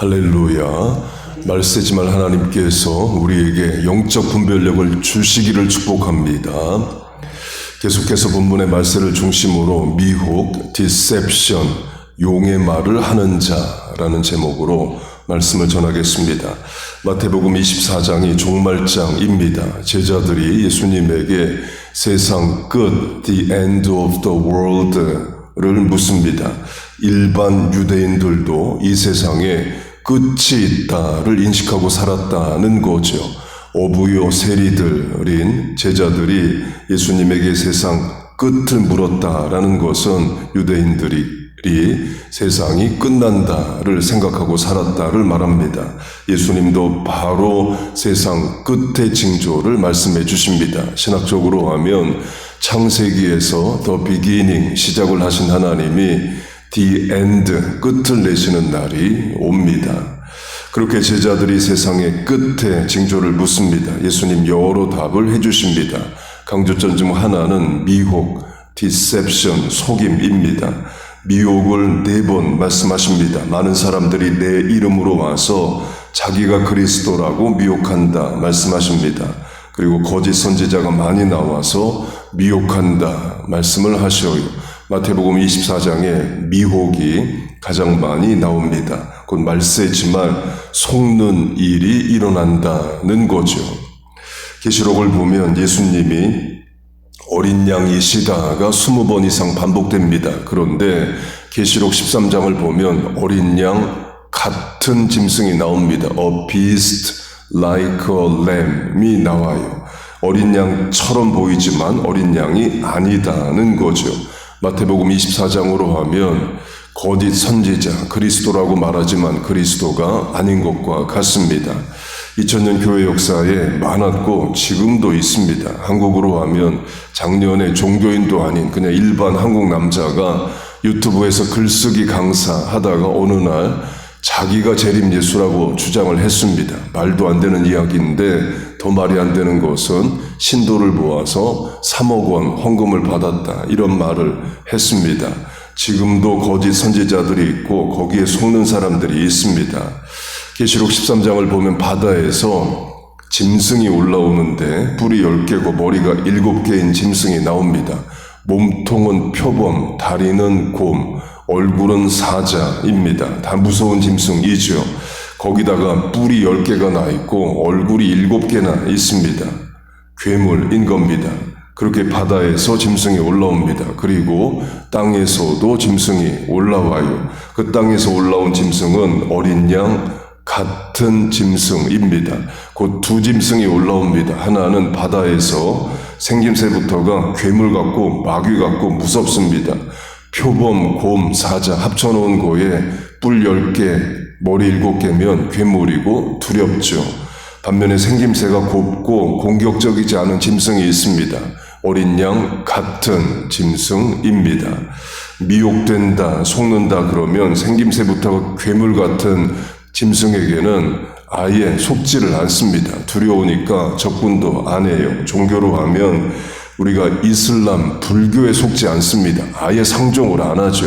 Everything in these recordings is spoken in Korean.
할렐루야. 말세지만 하나님께서 우리에게 영적 분별력을 주시기를 축복합니다. 계속해서 본문의 말세를 중심으로 미혹, 디셉션, 용의 말을 하는 자라는 제목으로 말씀을 전하겠습니다. 마태복음 24장이 종말장입니다. 제자들이 예수님에게 세상 끝, the end of the world를 묻습니다. 일반 유대인들도 이 세상에 끝이 있다를 인식하고 살았다는 거죠. 어부요 세리들인 제자들이 예수님에게 세상 끝을 물었다라는 것은 유대인들이 세상이 끝난다를 생각하고 살았다를 말합니다. 예수님도 바로 세상 끝의 징조를 말씀해 주십니다. 신학적으로 하면 창세기에서 the beginning, 시작을 하신 하나님이 the end, 끝을 내시는 날이 옵니다. 그렇게 제자들이 세상의 끝에 징조를 묻습니다. 예수님 여러 답을 해주십니다. 강조점 중 하나는 미혹, 디셉션, 속임입니다. 미혹을 4번 말씀하십니다. 많은 사람들이 내 이름으로 와서 자기가 그리스도라고 미혹한다 말씀하십니다. 그리고 거짓 선지자가 많이 나와서 미혹한다 말씀을 하셔요. 마태복음 24장에 미혹이 가장 많이 나옵니다. 곧 말세지만 속는 일이 일어난다는 거죠. 계시록을 보면 예수님이 어린 양이시다가 20번 이상 반복됩니다. 그런데 계시록 13장을 보면 어린 양 같은 짐승이 나옵니다. A beast like a lamb이 나와요. 어린 양처럼 보이지만 어린 양이 아니다는 거죠. 마태복음 24장으로 하면 거짓 선지자, 그리스도라고 말하지만 그리스도가 아닌 것과 같습니다. 2000년 교회 역사에 많았고 지금도 있습니다. 한국으로 하면 작년에 종교인도 아닌 그냥 일반 한국 남자가 유튜브에서 글쓰기 강사하다가 어느 날 자기가 재림 예수라고 주장을 했습니다. 말도 안 되는 이야기인데 더 말이 안 되는 것은 신도를 모아서 3억 원 헌금을 받았다 이런 말을 했습니다. 지금도 거짓 선지자들이 있고 거기에 속는 사람들이 있습니다. 계시록 13장을 보면 바다에서 짐승이 올라오는데 뿔이 10개고 머리가 7개인 짐승이 나옵니다. 몸통은 표범, 다리는 곰, 얼굴은 사자입니다. 다 무서운 짐승이죠. 거기다가 뿔이 10개가 나 있고 얼굴이 7개나 있습니다. 괴물인 겁니다. 그렇게 바다에서 짐승이 올라옵니다. 그리고 땅에서도 짐승이 올라와요. 그 땅에서 올라온 짐승은 어린 양 같은 짐승입니다. 곧 두 짐승이 올라옵니다. 하나는 바다에서 생김새부터가 괴물 같고 마귀 같고 무섭습니다. 표범, 곰, 사자 합쳐놓은 거에 뿔 10개, 머리 7개면 괴물이고 두렵죠. 반면에 생김새가 곱고 공격적이지 않은 짐승이 있습니다. 어린 양 같은 짐승입니다. 미혹된다, 속는다 그러면 생김새부터가 괴물 같은 짐승에게는 아예 속지를 않습니다. 두려우니까 접근도 안 해요. 종교로 하면 우리가 이슬람, 불교에 속지 않습니다. 아예 상종을 안 하죠.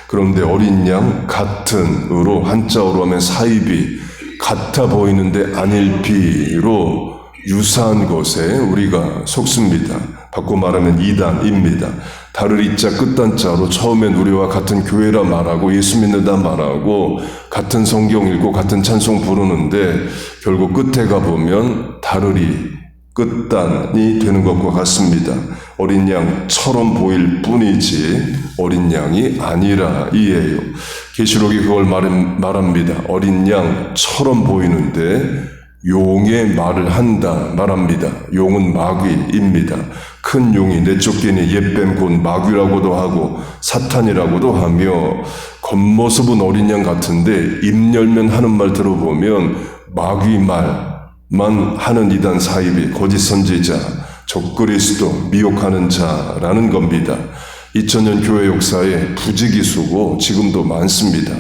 그런데 어린 양 같은으로 한자어로 하면 사이비, 같아 보이는데 아닐비로 유사한 것에 우리가 속습니다. 바꿔 말하면 이단입니다. 다를 이자 끝단자로 처음엔 우리와 같은 교회라 말하고 예수 믿는다 말하고 같은 성경 읽고 같은 찬송 부르는데 결국 끝에 가보면 다르리 끝단이 되는 것과 같습니다. 어린 양처럼 보일 뿐이지 어린 양이 아니라 이에요. 계시록이 그걸 말합니다. 어린 양처럼 보이는데 용의 말을 한다 말합니다. 용은 마귀입니다. 큰 용이 내쫓기니 옛뱀 곧 마귀라고도 하고 사탄이라고도 하며 겉모습은 어린 양 같은데 입 열면 하는 말 들어보면 마귀 말만 하는 이단 사이비, 거짓 선지자, 적그리스도, 미혹하는 자라는 겁니다. 2000년 교회 역사에 부지기수고 지금도 많습니다.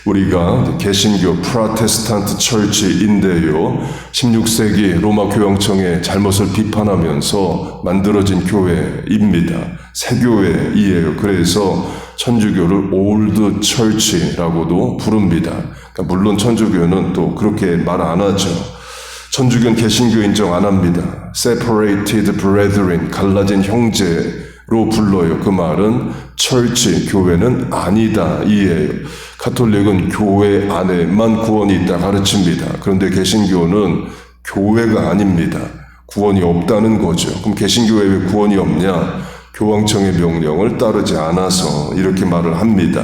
우리가 개신교 프로테스탄트 처치인데요. 16세기 로마 교황청의 잘못을 비판하면서 만들어진 교회입니다. 세교회이에요. 그래서 천주교를 올드 처치라고도 부릅니다. 그러니까 물론 천주교는 또 그렇게 말 안 하죠. 천주교는 개신교 인정 안 합니다. separated brethren, 갈라진 형제로 불러요. 그 말은 church, 교회는 아니다 이에요. 가톨릭은 교회 안에만 구원이 있다 가르칩니다. 그런데 개신교는 교회가 아닙니다. 구원이 없다는 거죠. 그럼 개신교에 왜 구원이 없냐? 교황청의 명령을 따르지 않아서 이렇게 말을 합니다.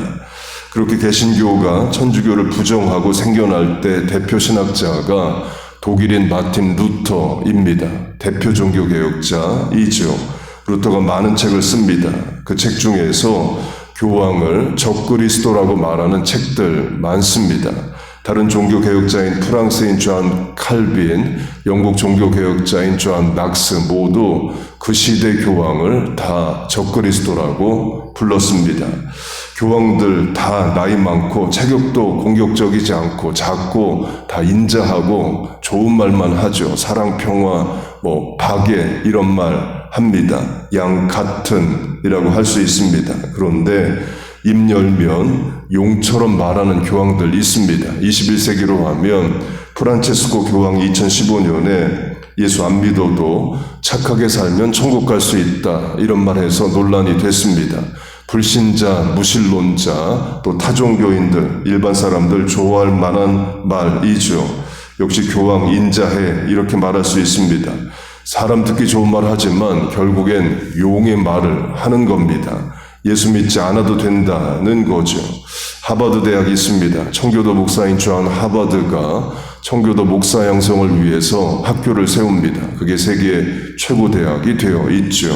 그렇게 개신교가 천주교를 부정하고 생겨날 때 대표 신학자가 독일인 마틴 루터입니다. 대표 종교개혁자이죠. 루터가 많은 책을 씁니다. 그 책 중에서 교황을 적그리스도라고 말하는 책들 많습니다. 다른 종교개혁자인 프랑스인 존 칼빈, 영국 종교개혁자인 존 낙스 모두 그 시대 교황을 다 적그리스도라고 불렀습니다. 교황들 다 나이 많고 체격도 공격적이지 않고 작고 다 인자하고 좋은 말만 하죠. 사랑, 평화, 박애 이런 말 합니다. 양 같은이라고 할 수 있습니다. 그런데 입 열면 용처럼 말하는 교황들 있습니다. 21세기로 하면 프란체스코 교황이 2015년에 예수 안 믿어도 착하게 살면 천국 갈 수 있다 이런 말해서 논란이 됐습니다. 불신자, 무신론자, 또 타종교인들, 일반 사람들 좋아할 만한 말이죠. 역시 교황 인자해 이렇게 말할 수 있습니다. 사람 듣기 좋은 말 하지만 결국엔 용의 말을 하는 겁니다. 예수 믿지 않아도 된다는 거죠. 하버드 대학이 있습니다. 청교도 목사인 존 하버드가 청교도 목사 양성을 위해서 학교를 세웁니다. 그게 세계 최고 대학이 되어 있죠.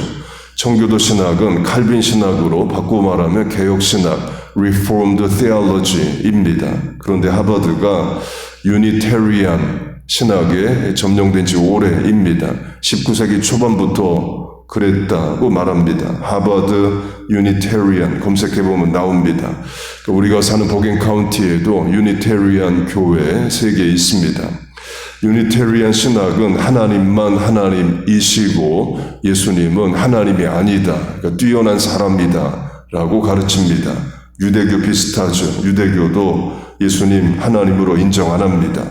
청교도 신학은 칼빈 신학으로 바꾸어 말하면 개혁 신학, Reformed Theology입니다. 그런데 하버드가 유니테리안 신학에 점령된 지 오래입니다. 19세기 초반부터 그랬다고 말합니다. 하버드 유니테리안 검색해보면 나옵니다. 우리가 사는 버긴 카운티에도 유니테리안 교회 3개 있습니다. 유니테리안 신학은 하나님만 하나님이시고 예수님은 하나님이 아니다. 그러니까 뛰어난 사람이다 라고 가르칩니다. 유대교 비슷하죠. 유대교도 예수님 하나님으로 인정 안 합니다.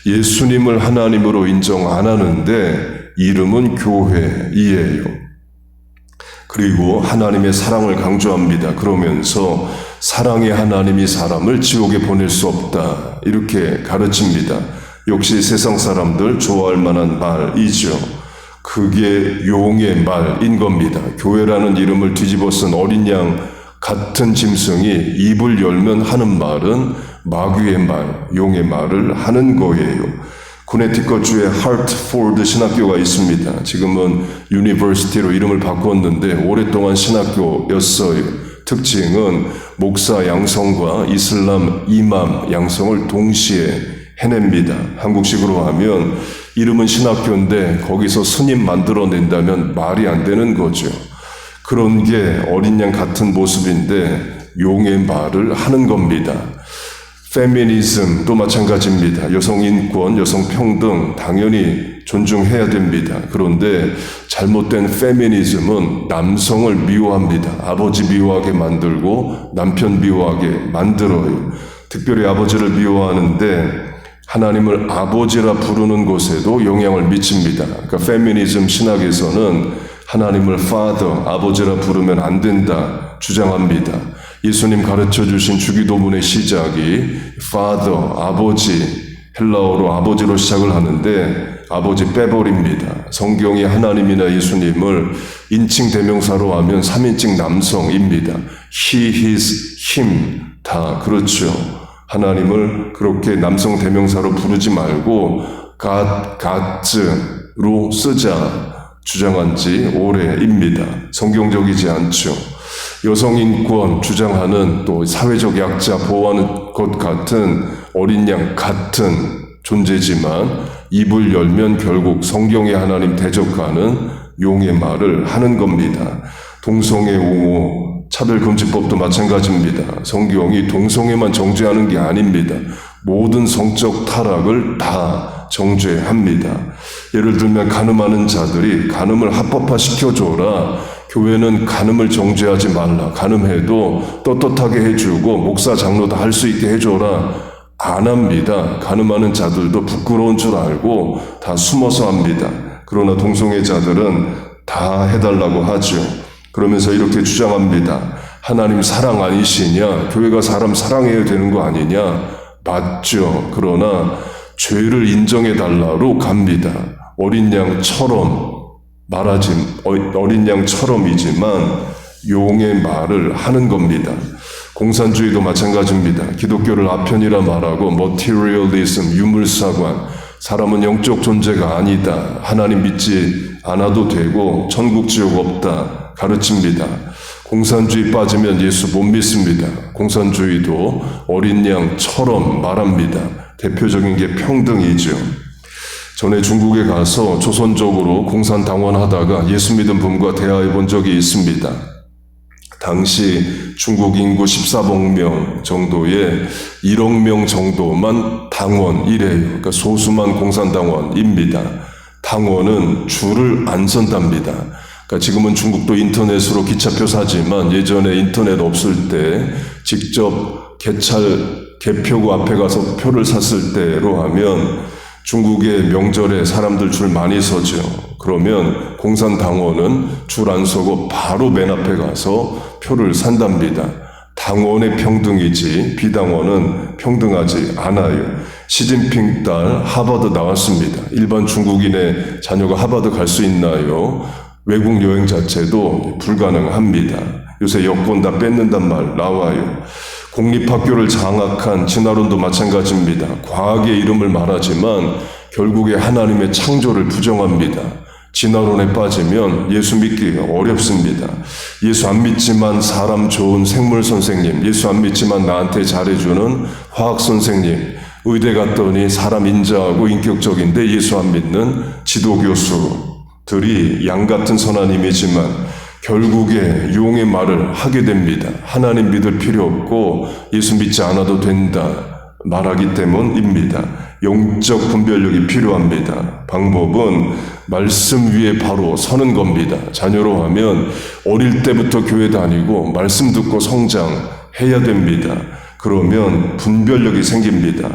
예수님을 하나님으로 인정 안 하는데 이름은 교회이에요. 그리고 하나님의 사랑을 강조합니다. 그러면서 사랑의 하나님이 사람을 지옥에 보낼 수 없다 이렇게 가르칩니다. 역시 세상 사람들 좋아할 만한 말이죠. 그게 용의 말인 겁니다. 교회라는 이름을 뒤집어 쓴 어린 양 같은 짐승이 입을 열면 하는 말은 마귀의 말, 용의 말을 하는 거예요. 코네티컷주에 하트포드 신학교가 있습니다. 지금은 유니버시티로 이름을 바꿨는데 오랫동안 신학교였어요. 특징은 목사 양성과 이슬람 이맘 양성을 동시에 해냅니다. 한국식으로 하면 이름은 신학교인데 거기서 스님 만들어낸다면 말이 안 되는 거죠. 그런 게 어린 양 같은 모습인데 용의 말을 하는 겁니다. 페미니즘도 마찬가지입니다. 여성 인권, 여성 평등 당연히 존중해야 됩니다. 그런데 잘못된 페미니즘은 남성을 미워합니다. 아버지 미워하게 만들고 남편 미워하게 만들어요. 특별히 아버지를 미워하는데 하나님을 아버지라 부르는 곳에도 영향을 미칩니다. 그러니까 페미니즘 신학에서는 하나님을 Father, 아버지라 부르면 안 된다 주장합니다. 예수님 가르쳐 주신 주기도문의 시작이 Father, 아버지, 헬라어로 아버지로 시작을 하는데 아버지 빼버립니다. 성경이 하나님이나 예수님을 인칭 대명사로 하면 3인칭 남성입니다. He, His, Him 다 그렇죠. 하나님을 그렇게 남성 대명사로 부르지 말고 God, Gods로 쓰자 주장한 지 오래입니다. 성경적이지 않죠. 여성 인권 주장하는 또 사회적 약자 보호하는 것 같은 어린 양 같은 존재지만 입을 열면 결국 성경의 하나님 대적하는 용의 말을 하는 겁니다. 동성애 옹호 차별금지법도 마찬가지입니다. 성경이 동성애만 정죄하는 게 아닙니다. 모든 성적 타락을 다 정죄합니다. 예를 들면 간음하는 자들이 간음을 합법화 시켜줘라 교회는 간음을 정죄하지 말라. 간음해도 떳떳하게 해주고 목사 장로도 할 수 있게 해줘라. 안 합니다. 간음하는 자들도 부끄러운 줄 알고 다 숨어서 합니다. 그러나 동성애자들은 다 해달라고 하죠. 그러면서 이렇게 주장합니다. 하나님 사랑 아니시냐? 교회가 사람 사랑해야 되는 거 아니냐? 맞죠. 그러나 죄를 인정해달라로 갑니다. 어린 양처럼이지만 용의 말을 하는 겁니다. 공산주의도 마찬가지입니다. 기독교를 아편이라 말하고 materialism, 유물사관, 사람은 영적 존재가 아니다. 하나님 믿지 않아도 되고 천국 지옥 없다. 가르칩니다. 공산주의 빠지면 예수 못 믿습니다. 공산주의도 어린 양처럼 말합니다. 대표적인 게 평등이죠. 전에 중국에 가서 조선족으로 공산당원하다가 예수 믿은 분과 대화해 본 적이 있습니다. 당시 중국 인구 14억 명 정도의 1억 명 정도만 당원이래요. 그러니까 소수만 공산당원입니다. 당원은 줄을 안 선답니다. 그러니까 지금은 중국도 인터넷으로 기차표 사지만 예전에 인터넷 없을 때 직접 개표구 앞에 가서 표를 샀을 때로 하면 중국의 명절에 사람들 줄 많이 서죠. 그러면 공산당원은 줄 안 서고 바로 맨 앞에 가서 표를 산답니다. 당원의 평등이지 비당원은 평등하지 않아요. 시진핑 딸 하버드 나왔습니다. 일반 중국인의 자녀가 하버드 갈 수 있나요? 외국 여행 자체도 불가능합니다. 요새 여권 다 뺏는단 말 나와요. 공립학교를 장악한 진화론도 마찬가지입니다. 과학의 이름을 말하지만 결국에 하나님의 창조를 부정합니다. 진화론에 빠지면 예수 믿기가 어렵습니다. 예수 안 믿지만 사람 좋은 생물 선생님, 예수 안 믿지만 나한테 잘해주는 화학 선생님, 의대 갔더니 사람 인자하고 인격적인데 예수 안 믿는 지도교수들이 양 같은 선한 이미지만 결국에 용의 말을 하게 됩니다. 하나님 믿을 필요 없고 예수 믿지 않아도 된다 말하기 때문입니다. 영적 분별력이 필요합니다. 방법은 말씀 위에 바로 서는 겁니다. 자녀로 하면 어릴 때부터 교회 다니고 말씀 듣고 성장해야 됩니다. 그러면 분별력이 생깁니다.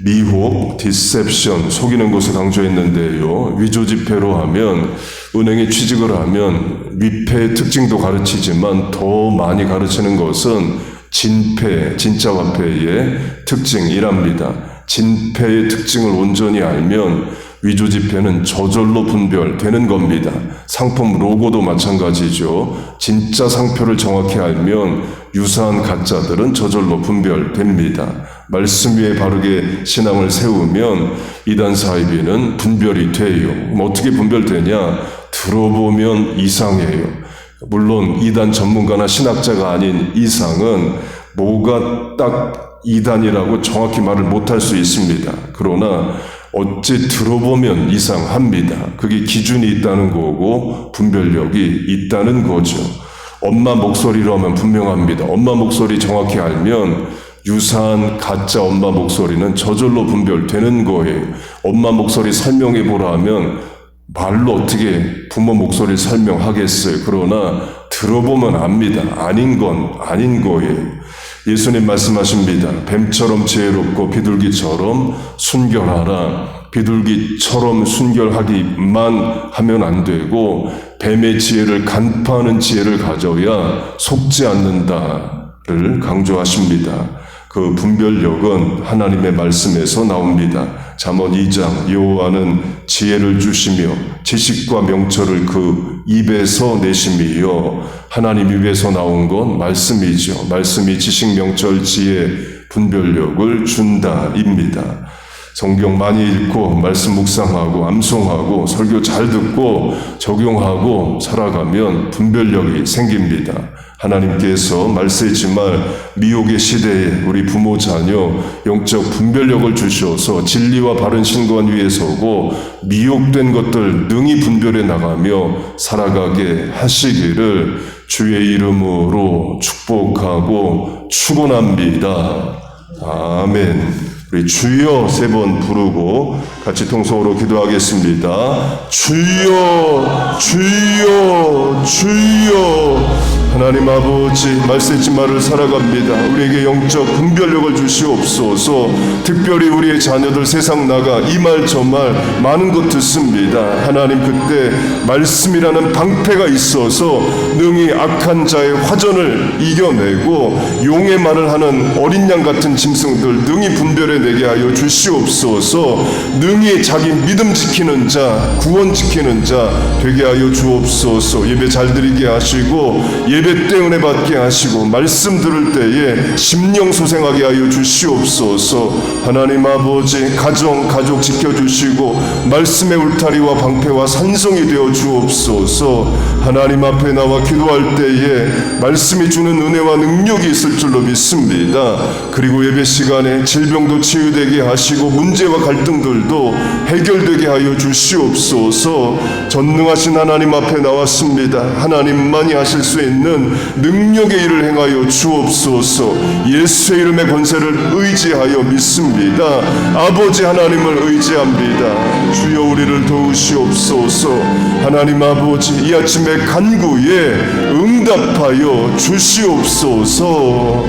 미혹, 디셉션, 속이는 것을 강조했는데요. 위조지폐로 하면 은행에 취직을 하면 위폐의 특징도 가르치지만 더 많이 가르치는 것은 진폐, 진짜 화폐의 특징이랍니다. 진폐의 특징을 온전히 알면 위조지폐는 저절로 분별되는 겁니다. 상품 로고도 마찬가지죠. 진짜 상표를 정확히 알면 유사한 가짜들은 저절로 분별됩니다. 말씀 위에 바르게 신앙을 세우면 이단 사이비는 분별이 돼요. 어떻게 분별되냐? 들어보면 이상해요. 물론 이단 전문가나 신학자가 아닌 이상은 뭐가 딱 이단이라고 정확히 말을 못할 수 있습니다. 그러나 어찌 들어보면 이상합니다. 그게 기준이 있다는 거고 분별력이 있다는 거죠. 엄마 목소리로 하면 분명합니다. 엄마 목소리 정확히 알면 유사한 가짜 엄마 목소리는 저절로 분별되는 거예요. 엄마 목소리 설명해보라 하면 말로 어떻게 부모 목소리를 설명하겠어요. 그러나 들어보면 압니다. 아닌 건 아닌 거예요. 예수님 말씀하십니다. 뱀처럼 지혜롭고 비둘기처럼 순결하라. 비둘기처럼 순결하기만 하면 안 되고 뱀의 지혜를 간파하는 지혜를 가져야 속지 않는다를 강조하십니다. 그 분별력은 하나님의 말씀에서 나옵니다. 잠언 2장 여호와는 지혜를 주시며 지식과 명철을 그 입에서 내심이요. 하나님 입에서 나온 건 말씀이죠. 말씀이 지식, 명철, 지혜, 분별력을 준다입니다. 성경 많이 읽고 말씀 묵상하고 암송하고 설교 잘 듣고 적용하고 살아가면 분별력이 생깁니다. 하나님께서 말세지 말 미혹의 시대에 우리 부모 자녀 영적 분별력을 주셔서 진리와 바른 신관 위에 서고 미혹된 것들 능히 분별해 나가며 살아가게 하시기를 주의 이름으로 축복하고 축원합니다. 아멘. 우리 주여 3번 부르고 같이 통성으로 기도하겠습니다. 주여, 주여, 주여. 하나님 아버지, 말씀 잊지 말을 살아갑니다. 우리에게 영적 분별력을 주시옵소서. 특별히 우리의 자녀들 세상 나가 이 말 저 말 많은 것 듣습니다. 하나님, 그때 말씀이라는 방패가 있어서 능히 악한 자의 화전을 이겨내고 용의 말을 하는 어린 양 같은 짐승들 능히 분별해내게 하여 주시옵소서. 능히 자기 믿음 지키는 자, 구원 지키는 자 되게 하여 주옵소서. 예배 잘 드리게 하시고 예배 때 은혜 받게 하시고 말씀 들을 때에 심령 소생하게 하여 주시옵소서. 하나님 아버지, 가족 지켜주시고 말씀의 울타리와 방패와 산성이 되어 주옵소서. 하나님 앞에 나와 기도할 때에 말씀이 주는 은혜와 능력이 있을 줄로 믿습니다. 그리고 예배 시간에 질병도 치유되게 하시고 문제와 갈등들도 해결되게 하여 주시옵소서. 전능하신 하나님 앞에 나왔습니다. 하나님만이 하실 수 있는 능력의 일을 행하여 주옵소서. 예수의 이름의 권세를 의지하여 믿습니다. 아버지 하나님을 의지합니다. 주여 우리를 도우시옵소서. 하나님 아버지, 이 아침의 간구에 응답하여 주시옵소서.